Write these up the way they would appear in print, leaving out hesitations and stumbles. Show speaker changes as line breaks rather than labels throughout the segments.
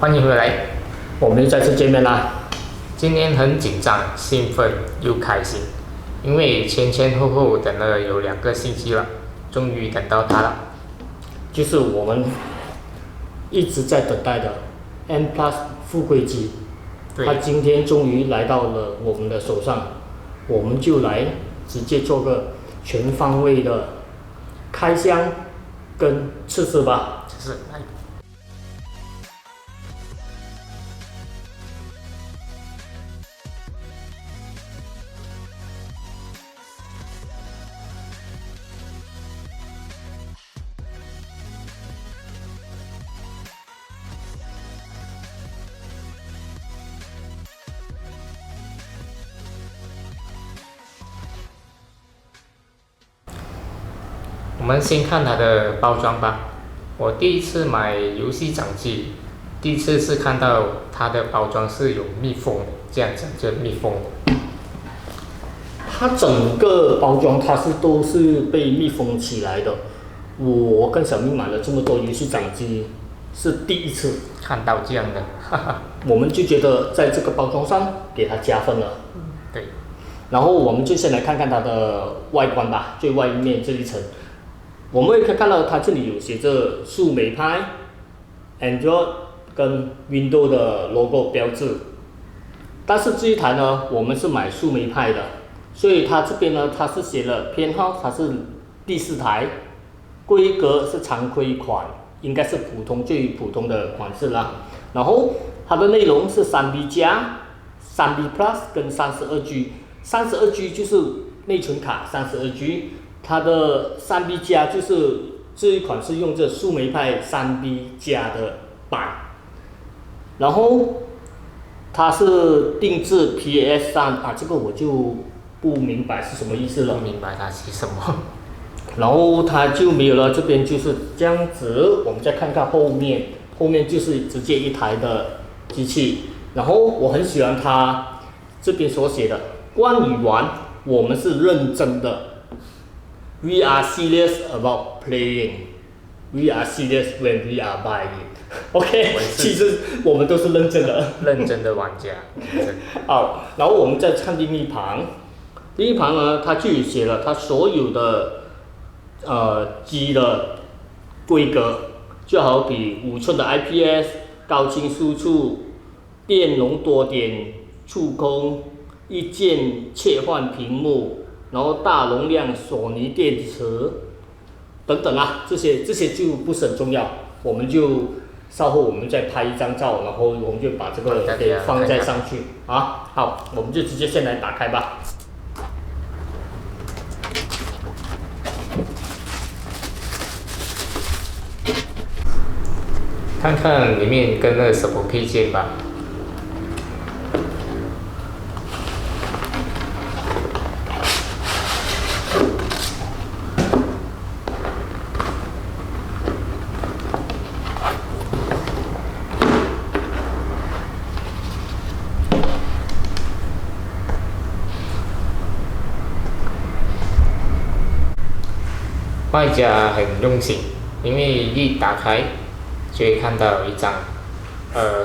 欢迎回来，
我们又再次见面啦。
今天很紧张、兴奋又开心，因为前后等了有2个星期了，终于等到它了。
就是我们一直在等待的 M Plus 富贵机，它今天终于来到了我们的手上，我们就来直接做个全方位的开箱跟测试吧。
测试来。我们先看它的包装吧。我第一次买游戏掌机，第一次是看到它的包装是有密封的，这样子就密封的。
它整个包装都是被密封起来的。我跟小明买了这么多游戏掌机，是第一次
看到这样的，哈哈。
我们就觉得在这个包装上给它加分了。
对。
然后我们就先来看看它的外观吧，最外面这一层。我们可以看到它这里有写着树莓派、Android 跟 Windows 的 logo 标志。但是这一台呢，我们是买树莓派的，所以它这边呢，它是写了编号，它是第4台，规格是常规款，应该是最普通的款式啦。然后它的内容是3B 加、3B Plus 跟32G，32G 就是内存卡32G。它的3B 加就是这一款是用这树莓派3B 加的版，然后它是定制 PS3啊，这个我就不明白是什么意思了。
不明白它是什么。
然后它就没有了，这边就是这样子。我们再看看后面，后面就是直接一台的机器。然后我很喜欢它这边所写的，关于玩，我们是认真的。We are serious about playing. We are serious when we are buying. OK， 其实我们都是认真的，
认真的玩家。
好，然后我们再看另一旁，另一旁呢，它就写了它所有的机的规格，就好比5寸的 IPS、高清输出、电容多点触控、一键切换屏幕。然后大容量索尼电池等等啊，这些就不是很重要，我们就稍后我们再拍一张照，然后我们就把这个给放在上去啊。好，我们就直接先来打开吧。
看看里面跟了什么配件吧。卖家很用心，因为一打开就会看到一张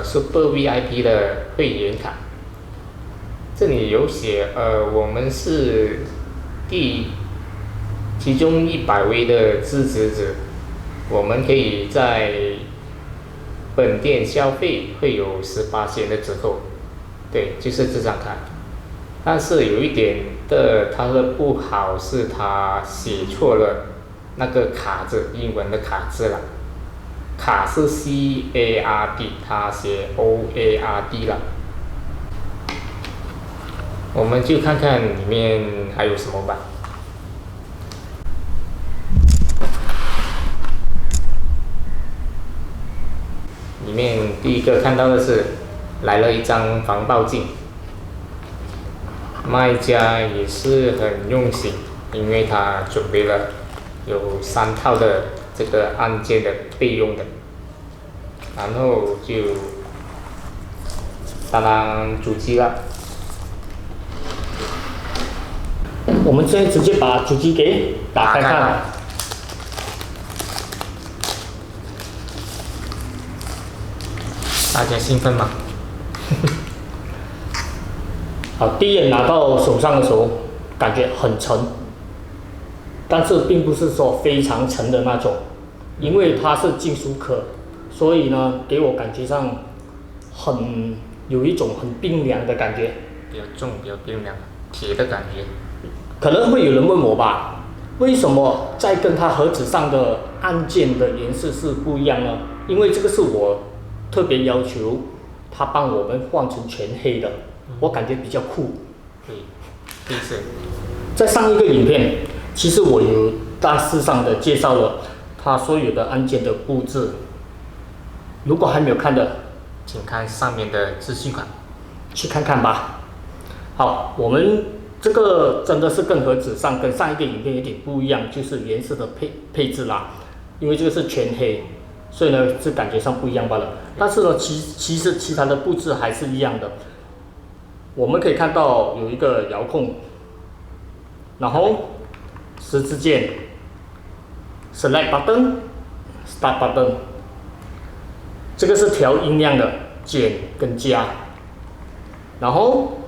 Super VIP 的会员卡。这里有写我们是其中100位的支持者，我们可以在本店消费会有18%的折扣。对，就是这张卡。但是有一点的它的不好是它写错了那个卡字，英文的卡字了。卡是 CARD， 它写 OARD 了。我们就看看里面还有什么吧。里面第一个看到的是来了一张防爆镜，卖家也是很用心，因为他准备了有3套的这个按键的备用的，然后就当然主机了。
我们现在直接把主机给打开看。
大家兴奋吗？
好，第一眼拿到手上的时候，感觉很沉，但是并不是说非常沉的那种，因为它是金属壳，所以呢，给我感觉上有一种很冰凉的感觉。
比较重，比较冰凉，铁的感觉。
可能会有人问我吧，为什么在跟它盒子上的按键的颜色是不一样呢？因为这个是我特别要求他帮我们换成全黑的，我感觉比较酷。
对，黑色。
在上一个影片，其实我有大致上的介绍了它所有的按键的布置。如果还没有看的，
请看上面的资讯栏，
去看看吧。好，我们这个真的是跟盒子上跟上一个影片有点不一样，就是颜色的配置啦。因为这个是全黑，所以呢是感觉上不一样罢了。但是呢，其实其他的布置还是一样的。我们可以看到有一个遥控，然后十字键 ，Select Button、Start Button， 这个是调音量的减跟加，然后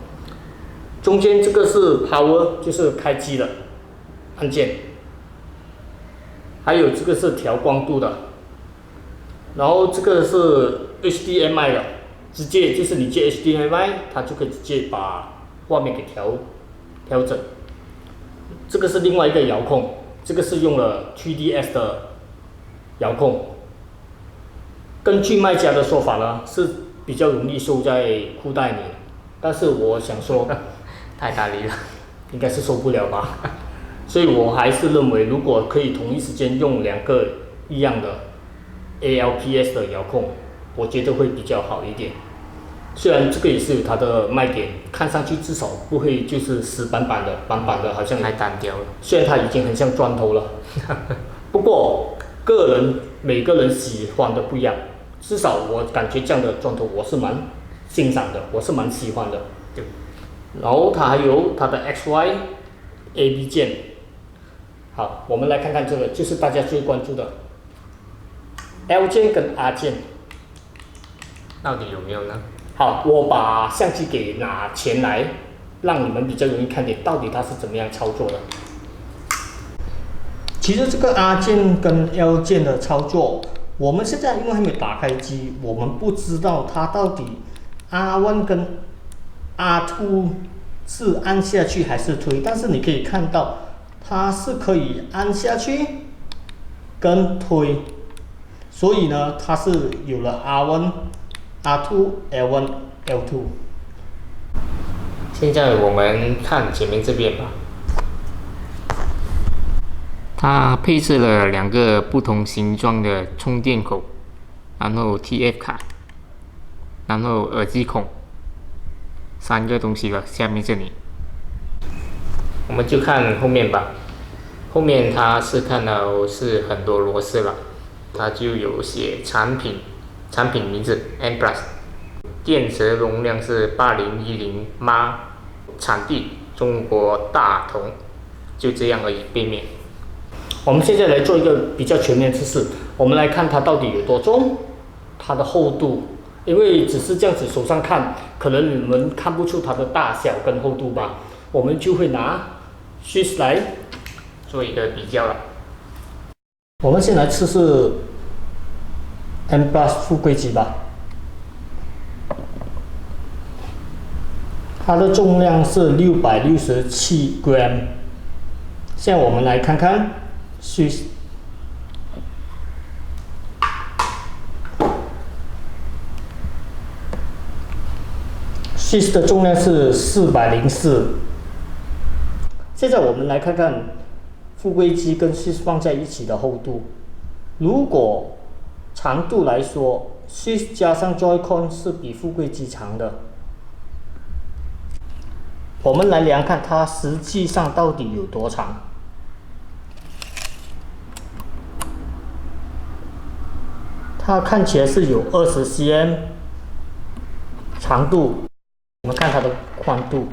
中间这个是 Power， 就是开机的按键，还有这个是调光度的，然后这个是 HDMI 的，直接就是你接 HDMI， 它就可以直接把画面给调整。这个是另外一个遥控，这个是用了 3DS 的遥控。根据卖家的说法呢，是比较容易收在裤袋里，但是我想说，
太大力了，
应该是受不了吧。所以我还是认为，如果可以同一时间用2个一样的 ALPS 的遥控，我觉得会比较好一点。虽然这个也是有它的卖点，看上去至少不会就是死板板的，好像
太单调了。
虽然它已经很像砖头了，不过每个人喜欢的不一样。至少我感觉这样的砖头我是蛮欣赏的，我是蛮喜欢的。
对。
然后它还有它的 XY、AB 键。好，我们来看看这个，就是大家最关注的 L 键跟 R 键，
到底有没有呢？
好，我把相机给拿前来，让你们比较容易看见到底它是怎么样操作的。其实这个 R 键跟 L 键的操作，我们现在因为还没有打开机，我们不知道它到底 R1 跟 R2 是按下去还是推，但是你可以看到它是可以按下去跟推，所以呢，它是有了 R1、R2、L1、L2。
现在我们看前面这边吧。它配置了2个不同形状的充电口，然后 TF 卡，然后耳机孔，3个东西了。下面这里，我们就看后面吧。后面它是看到是很多螺丝了，它就有写产品名字 M Plus， 电池容量是8010mAh， 产地中国大同，就这样而已。背面。我们现在来做一个比较全面测试，我们来看它到底有多重，它的厚度，因为只是这样子手上看，可能你们看不出它的大小跟厚度吧，我们就会拿 Swiss 来做一个比较了。我们先来测试 M Plus 富贵机吧，它的重量是667 gram。现在我们来看看 Swiss， 的重量是404。现在我们来看看富贵机跟 Swiss 放在一起的厚度。如果长度来说 ，Swiss 加上 Joy-Con 是比富贵机长的。我们来量看它实际上到底有多长。它看起来是有20 cm 长度，我们看它的宽度，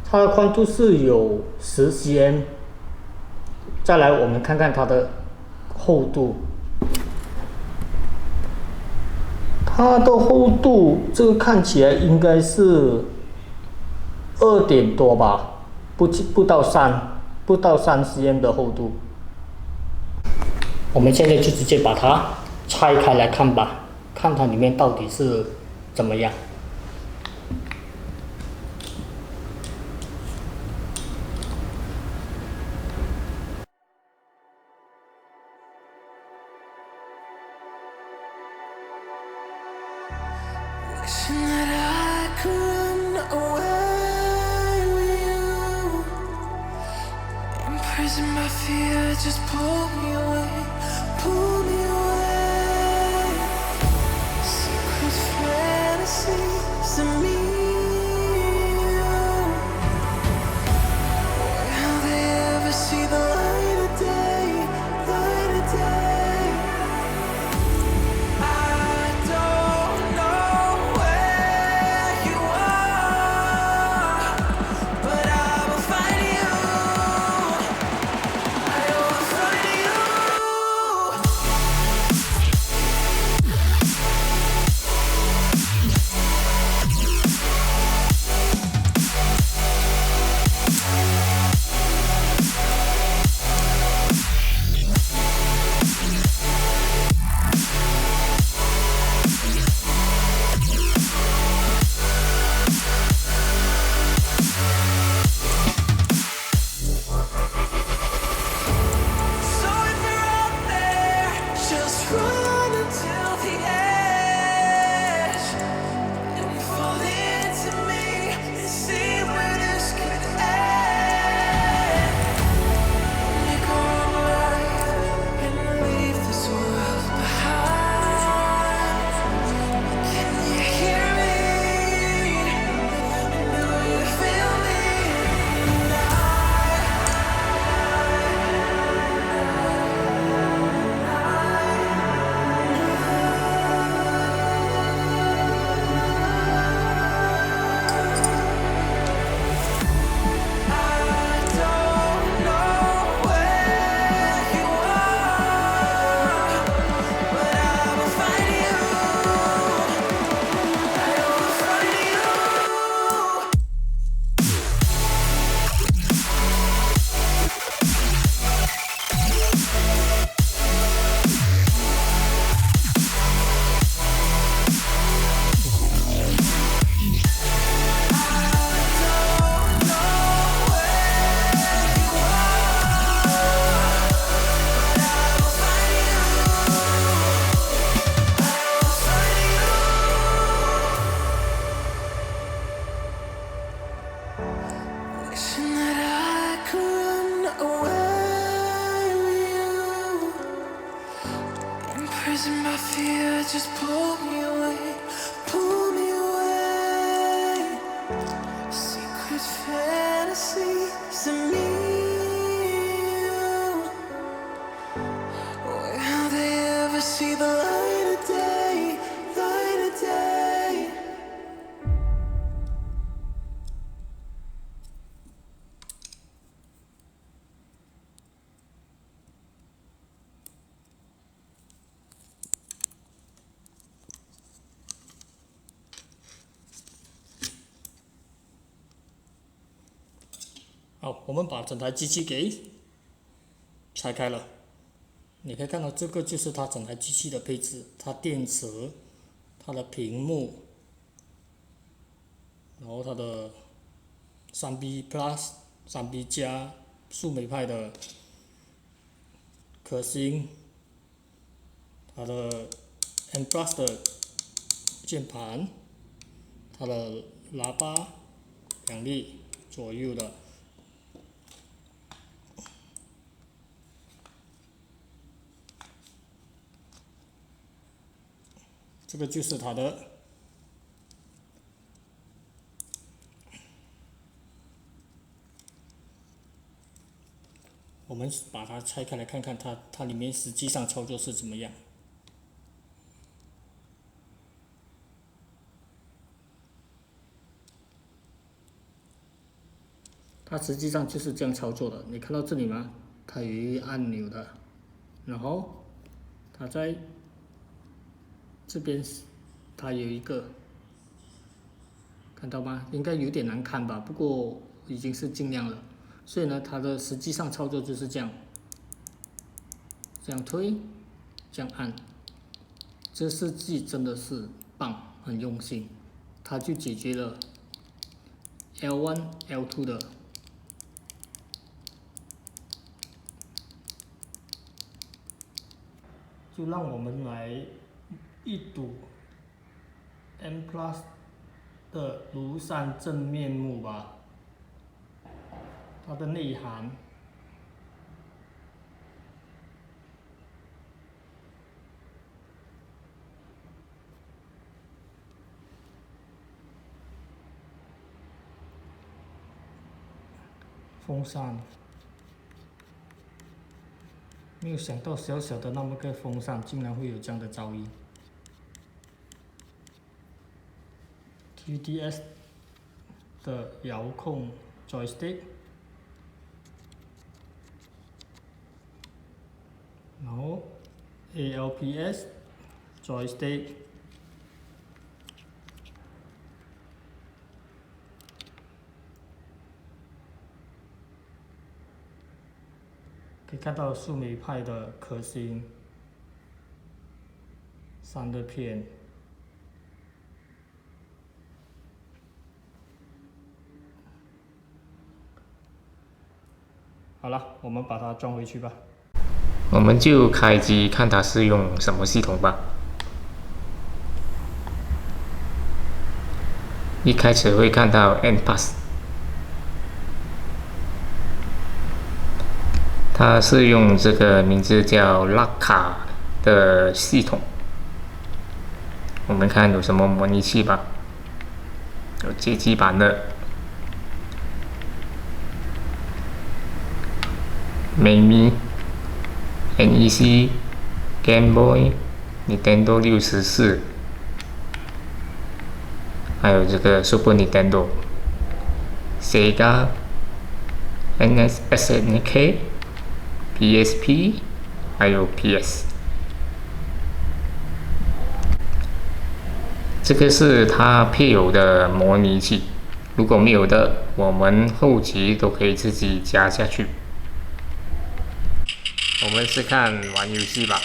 它的宽度是有10 cm。再来，我们看看它的厚度，
它的厚度，这个看起来应该是2点多吧，不到3cm的厚度。我们现在就直接把它拆开来看吧，看它里面到底是怎么样。
Wishing that I could run away with you. Imprisoned by fear, just pull me away, pull me away. Secret fantasies of me. Will they ever see the light of day, light of day? I don't know where you are, but I will find you. I will find you. So if you're out there, just run until the edge and fall into me and see where this could end. Make our own life and leave this world behind. Can you hear me? Do you feel me? I don't know where you are, but I will find you. I will find you. Wishing that I could run away with you. Imprisoned by fear, just pull me away, pull me away. Secret fantasies of me. Will they ever see the light of day, light of day?
好，我们把整台机器给拆开了。你可以看到，这个就是它整台机器的配置，它电池，它的屏幕，然后它的3B Plus、3B 加树莓派的壳芯，它的 M Plus 的键盘，它的喇叭2粒左右的。这个就是它的我们把它拆开来看看它里面实际上操作是怎么样。它实际上就是这样操作的，你看到这里吗？它有一个按钮的，然后它在这边它有一个，看到吗？应该有点难看吧，不过已经是尽量了。所以呢，它的实际上操作就是这样，这样推，这样按。这设计真的是棒，很用心，它就解决了 L1、L2 的。就让我们来一睹 M Plus 的庐山真面目吧。它的内涵，风扇，没有想到小小的那么个风扇竟然会有这样的噪音。TDS 的遥控 joystick， 然后 ALPS joystick， 可以看到树莓派的壳心、散热片。好了，我们把它装回去吧。
我们就开机看它是用什么系统吧。一开始会看到 M Plus， 它是用这个名字叫 Laka 的系统。我们看有什么模拟器吧，有街机版的。美咪、NEC、Game Boy、Nintendo 64，还有这个 Super Nintendo、Sega、SNK、PSP， 还有 PS。这个是它配有的模拟器，如果没有的，我们后期都可以自己加下去。我们是看玩游戏吧。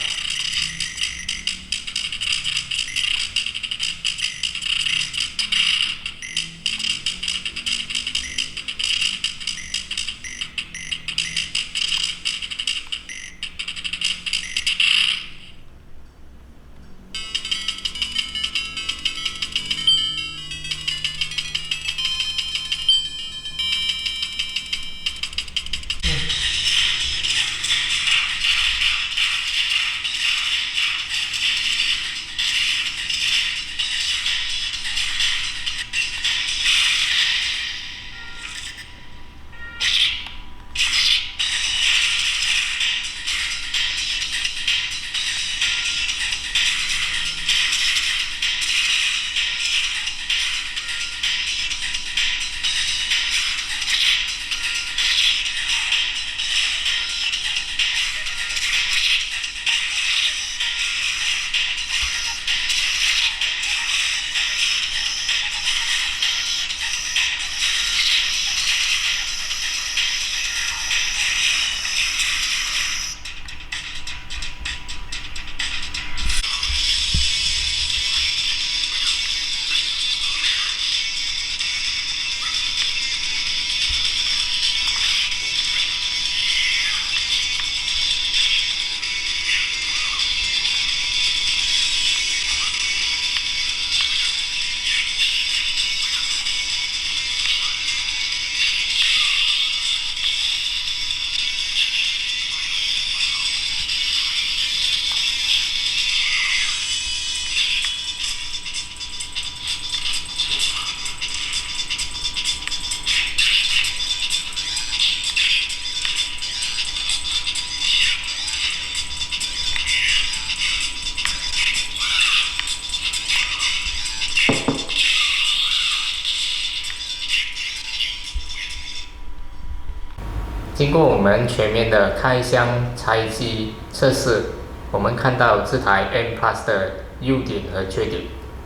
经过我们全面的开箱、拆机、测试，我们看到这台 M Plus 的优点和缺点。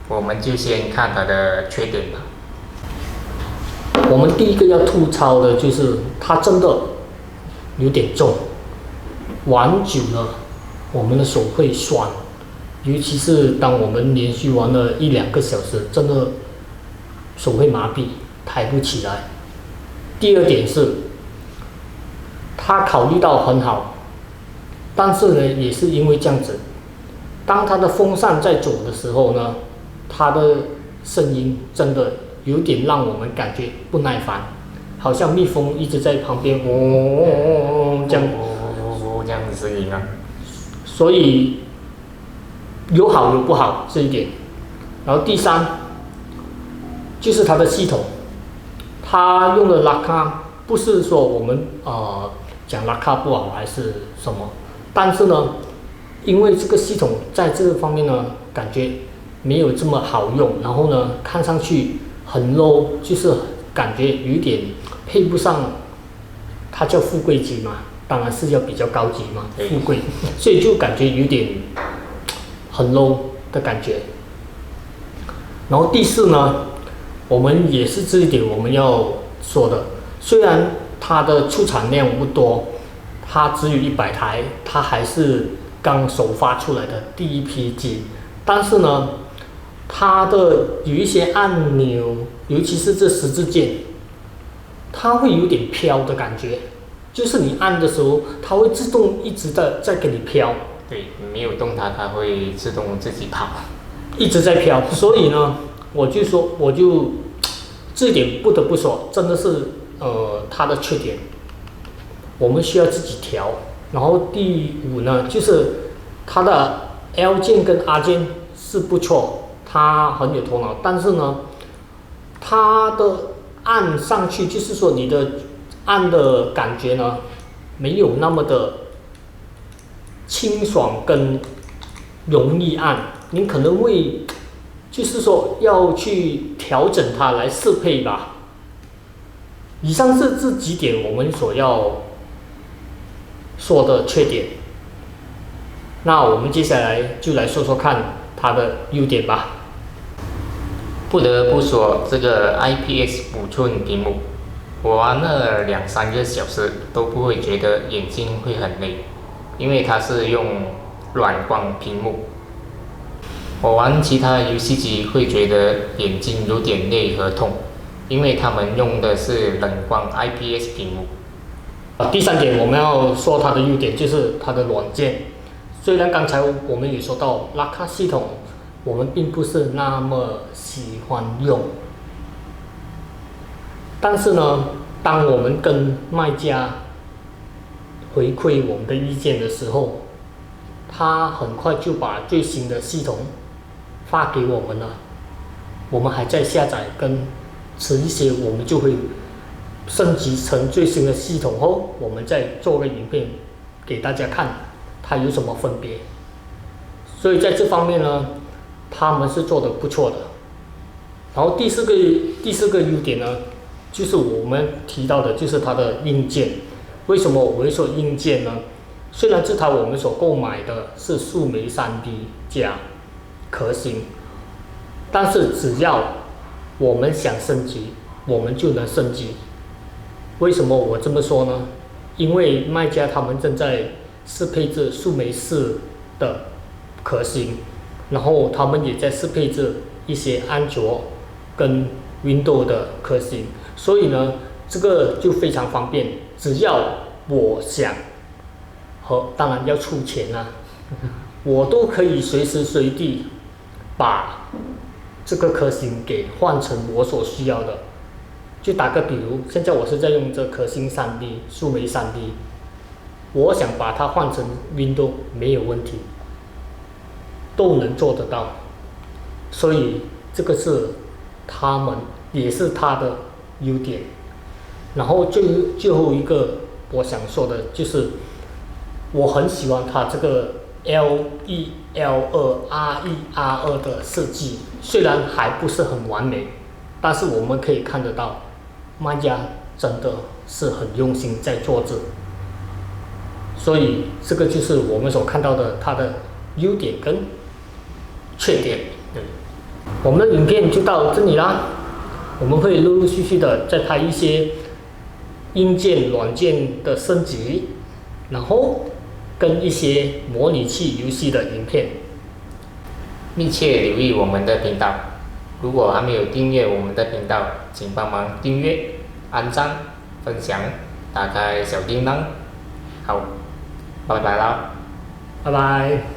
我们就先看它的缺点吧。
我们第一个要吐槽的就是它真的有点重，玩久了我们的手会酸，尤其是当我们连续玩了1-2个小时，真的手会麻痹，抬不起来。第二点是，它考虑到很好，但是呢，也是因为这样子，当它的风扇在走的时候呢，它的声音真的有点让我们感觉不耐烦，好像蜜蜂一直在旁边这样
这样子声音啊。
所以有好有不好这一点。然后第三就是它的系统，它用的拉卡不是说我们讲拉卡不好还是什么，但是呢，因为这个系统在这个方面呢，感觉没有这么好用，然后呢，看上去很 low， 就是感觉有点配不上，它叫富贵机嘛，当然是要比较高级嘛，富贵，所以就感觉有点很 low 的感觉。然后第四呢，我们也是这一点我们要说的，虽然它的出产量不多，它只有100台，它还是刚首发出来的第一批机，但是呢，它的有一些按钮，尤其是这十字键，它会有点飘的感觉，就是你按的时候，它会自动一直在给你飘。
对，你没有动它，它会自动自己跑，
一直在飘。所以呢，我就这一点不得不说，真的是它的缺点，我们需要自己调。然后第5呢，就是它的 L 键跟 R 键是不错，它很有头脑，但是呢，它的按上去，就是说你的按的感觉呢，没有那么的清爽跟容易按，你可能会就是说要去调整它来适配吧。以上是这几点我们所要说的缺点，那我们接下来就来说说看它的优点吧。
不得不说，这个 IPS 5寸屏幕，我玩了2-3个小时都不会觉得眼睛会很累，因为它是用软光屏幕。我玩其他游戏机会觉得眼睛有点累和痛，因为他们用的是冷光 IPS 屏幕。
第3点我们要说它的优点就是它的软件，虽然刚才我们也说到拉卡系统，我们并不是那么喜欢用，但是呢，当我们跟卖家回馈我们的意见的时候，他很快就把最新的系统发给我们了，我们还在下载跟迟一些，我们就会升级成最新的系统后，我们再做个影片给大家看它有什么分别。所以在这方面呢，他们是做得不错的。然后第四个优点呢，就是我们提到的，就是它的硬件。为什么我会说硬件呢？虽然这台我们所购买的是树莓 3D 加壳型，但是只要我们想升级，我们就能升级。为什么我这么说呢？因为卖家他们正在适配着树莓4的壳型，然后他们也在适配着一些安卓跟 Windows 的壳型，所以呢，这个就非常方便。只要我想，当然要出钱啊，我都可以随时随地把这个壳型给换成我所需要的。就打个比如，现在我是在用这壳型 3D 树莓 3D， 我想把它换成 Windows 没有问题，都能做得到。所以这个是他们也是它的优点。然后最后一个我想说的就是，我很喜欢它这个 L1、L2、R1、R2 的设计，虽然还不是很完美，但是我们可以看得到，卖家真的是很用心在做着。所以这个就是我们所看到的它的优点跟缺点。对。我们的影片就到这里啦，我们会陆陆续续的再拍一些硬件、软件的升级，然后跟一些模拟器游戏的影片。
密切留意我们的频道。如果还没有订阅我们的频道，请帮忙订阅、按赞、分享、打开小叮当。好，拜拜啦。
拜拜。